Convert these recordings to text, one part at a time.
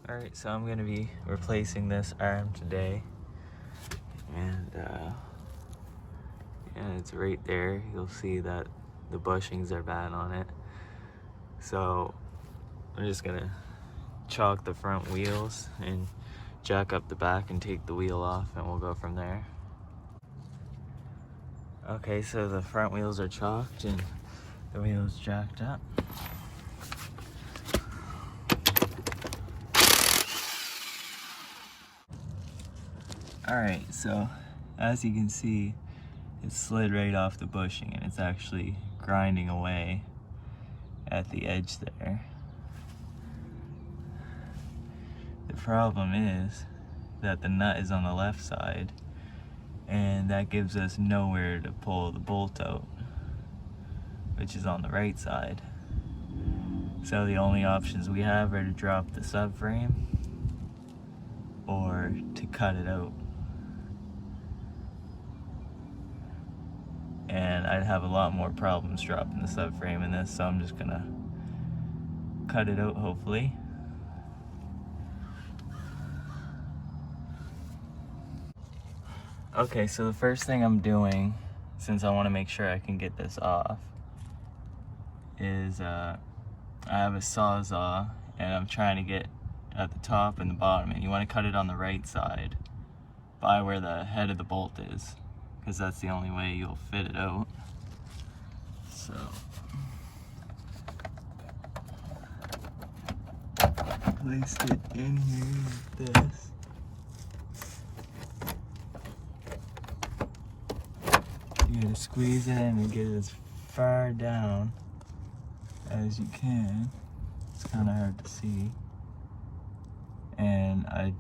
Alright, so I'm going to be replacing this arm today. And yeah, it's right there. You'll see that the bushings are bad on it. So I'm just going to chalk the front wheels and jack up the back and take the wheel off, and we'll go from there. Okay, so the front wheels are chalked and the wheels jacked up. Alright, so as you can see, it slid right off the bushing and it's actually grinding away at the edge there. The problem is that the nut is on the left side, and that gives us nowhere to pull the bolt out, which is on the right side. So the only options we have are to drop the subframe or to cut it out. And I'd have a lot more problems dropping the subframe in this, so I'm just gonna cut it out, hopefully. Okay, so the first thing I'm doing, since I want to make sure I can get this off, is I have a Sawzall and I'm trying to get at the top and the bottom, and you want to cut it on the right side by where the head of the bolt is, because that's the only way you'll fit it out. So placed it in here with this. You gotta squeeze it in and get it as far down as you can. It's kind of hard to see. And I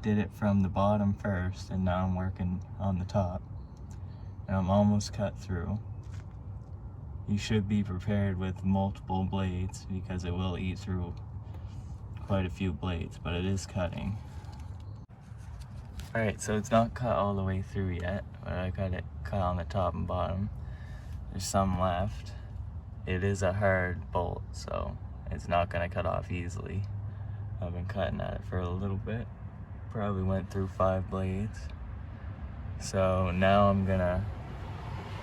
did it from the bottom first, and now I'm working on the top. And I'm almost cut through. You should be prepared with multiple blades because it will eat through quite a few blades, but it is cutting. Alright, so it's not cut all the way through yet, but I got it cut on the top and bottom. There's some left. It is a hard bolt, so it's not going to cut off easily. I've been cutting at it for a little bit. Probably went through 5 blades. So now I'm gonna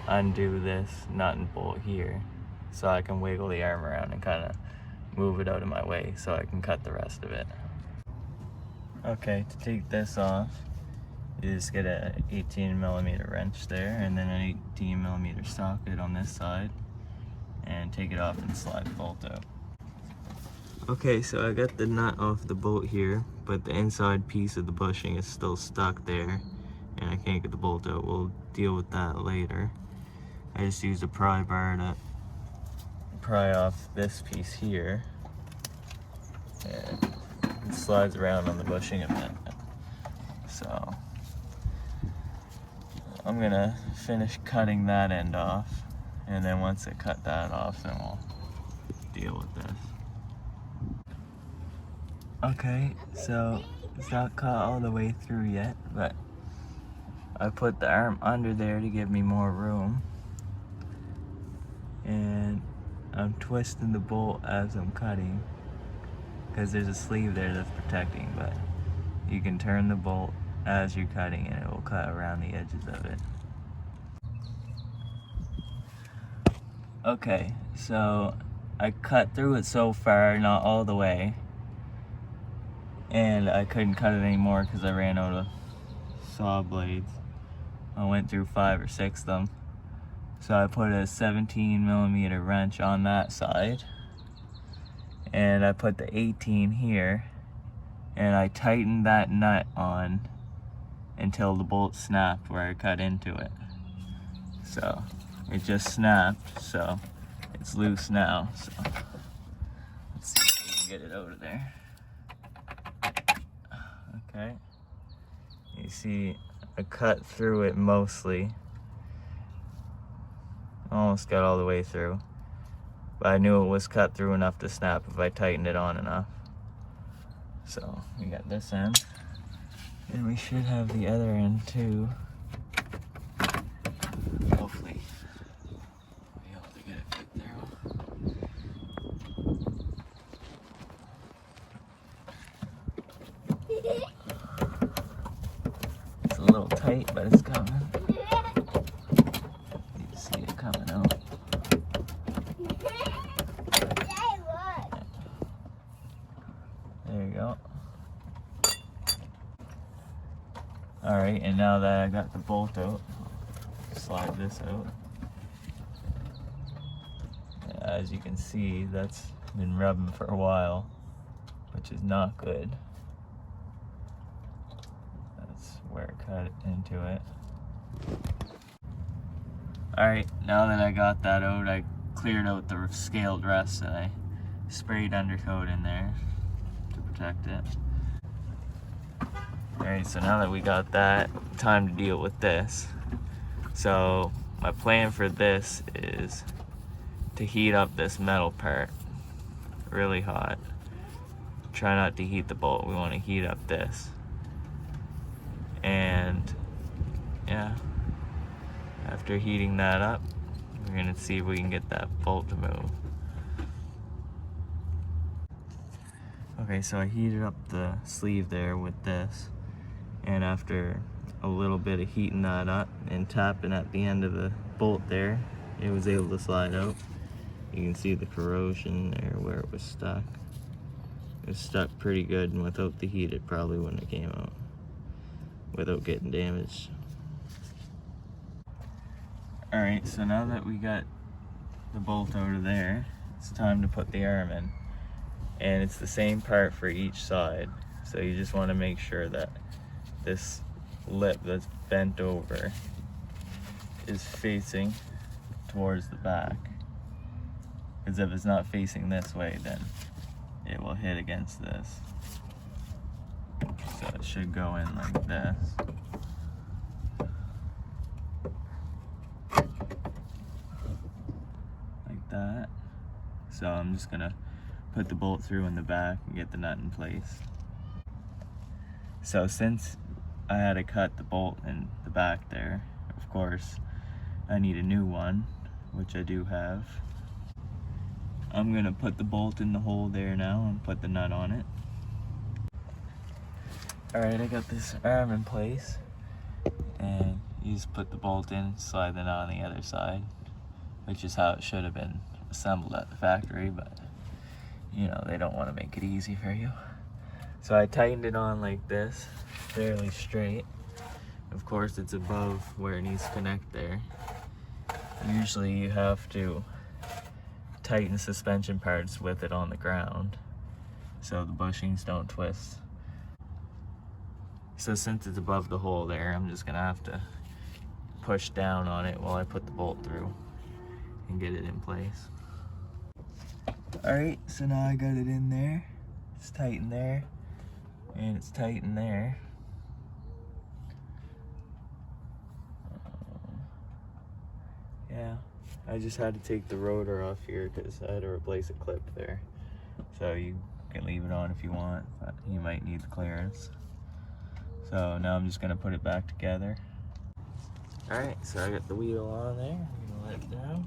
undo this nut and bolt here so I can wiggle the arm around and kind of move it out of my way so I can cut the rest of it. Okay, to take this off, you just get an 18mm wrench there and then an 18mm socket on this side, and take it off and slide the bolt out. Okay, so I got the nut off the bolt here, but the inside piece of the bushing is still stuck there and I can't get the bolt out. We'll deal with that later. I just used a pry bar to pry off this piece here, and it slides around on the bushing a bit. So I'm gonna finish cutting that end off, and then once I cut that off, then we'll deal with this. Okay, so it's not cut all the way through yet, but I put the arm under there to give me more room, and I'm twisting the bolt as I'm cutting because there's a sleeve there that's protecting, but you can turn the bolt as you're cutting and it will cut around the edges of it. Okay, so I cut through it so far, not all the way, and I couldn't cut it anymore because I ran out of saw blades. I went through 5 or 6 of them. So I put a 17mm wrench on that side, and I put the 18 here, and I tightened that nut on until the bolt snapped where I cut into it. So it just snapped, so it's loose now. So let's see if we can get it out of there. Okay, you see I cut through it mostly. Almost got all the way through, but I knew it was cut through enough to snap if I tightened it on enough. So we got this end, and we should have the other end too. Hopefully we'll be able to get it fit through. It's a little tight, but it's coming. You can see it coming out. There you go. Alright, and now that I got the bolt out, slide this out. As you can see, that's been rubbing for a while, which is not good. That's where it cut into it. Alright, now that I got that out, I cleared out the scaled rust and I sprayed undercoat in there to protect it. Alright, so now that we got that, time to deal with this. So my plan for this is to heat up this metal part really hot. Try not to heat the bolt, we want to heat up this. And yeah, after heating that up, we're gonna see if we can get that bolt to move. Okay, so I heated up the sleeve there with this, and after a little bit of heating that up and tapping at the end of the bolt there, it was able to slide out. You can see the corrosion there where it was stuck. It was stuck pretty good, and without the heat it probably wouldn't have came out without getting damaged. Alright, so now that we got the bolt out of there, it's time to put the arm in. And it's the same part for each side. So you just want to make sure that this lip that's bent over is facing towards the back. Because if it's not facing this way, then it will hit against this. So it should go in like this. Like that. So I'm just gonna put the bolt through in the back and get the nut in place. So since I had to cut the bolt in the back there, of course, I need a new one, which I do have. I'm gonna put the bolt in the hole there now and put the nut on it. Alright, I got this arm in place, and you just put the bolt in, slide the nut on the other side, which is how it should have been assembled at the factory, but you know, they don't want to make it easy for you. So I tightened it on like this, fairly straight. Of course, it's above where it needs to connect there. Usually you have to tighten suspension parts with it on the ground so the bushings don't twist. So since it's above the hole there, I'm just gonna have to push down on it while I put the bolt through and get it in place. Alright, so now I got it in there. It's tight in there, and it's tight in there. Yeah, I just had to take the rotor off here because I had to replace a clip there. So you can leave it on if you want, but you might need the clearance. So now I'm just gonna put it back together. Alright, so I got the wheel on there. I'm gonna let it down.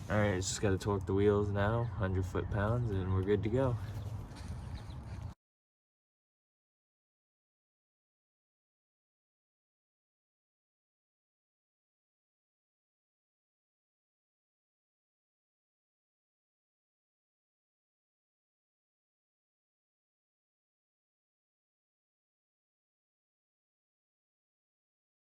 Alright, just gotta torque the wheels now, 100 foot-pounds, and we're good to go.